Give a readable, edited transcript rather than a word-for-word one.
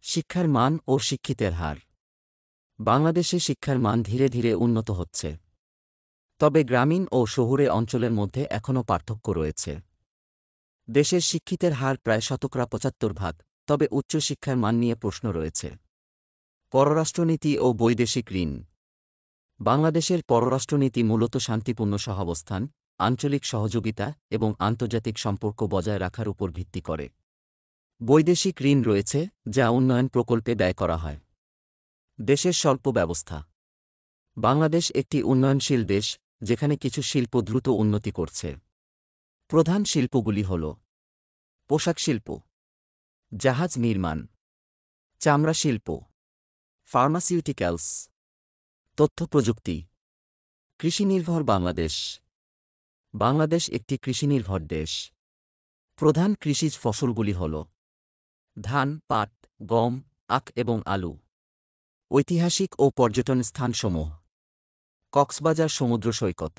শিক্ষার মান ও শিক্ষিতের হার। বাংলাদেশে শিক্ষার মান ধীরে ধীরে উন্নত হচ্ছে। তবে গ্রামীণ ও শহুরে অঞ্চলের মধ্যে এখনও পার্থক্য রয়েছে। দেশের শিক্ষিতের হার প্রায় ৭৫%, তবে উচ্চশিক্ষার মান নিয়ে প্রশ্ন রয়েছে। পররাষ্ট্রনীতি ও বৈদেশিক ঋণ। বাংলাদেশের পররাষ্ট্রনীতি মূলত শান্তিপূর্ণ সহাবস্থান, আঞ্চলিক সহযোগিতা এবং আন্তর্জাতিক সম্পর্ক বজায় রাখার উপর ভিত্তি করে। বৈদেশিক ঋণ রয়েছে, যা উন্নয়ন প্রকল্পে ব্যয় করা হয়। দেশের স্বল্প ব্যবস্থা। বাংলাদেশ একটি উন্নয়নশীল দেশ, যেখানে কিছু শিল্প দ্রুত উন্নতি করছে। প্রধান শিল্পগুলি হল: পোশাক শিল্প, জাহাজ নির্মাণ, চামড়া শিল্প, ফার্মাসিউটিক্যালস, তথ্য প্রযুক্তি। কৃষিনির্ভর বাংলাদেশ। বাংলাদেশ একটি কৃষিনির্ভর দেশ। প্রধান কৃষিজ ফসলগুলি হল ধান, পাট, গম, আখ এবং আলু। ঐতিহাসিক ও পর্যটন স্থানসমূহ: কক্সবাজার সমুদ্র সৈকত।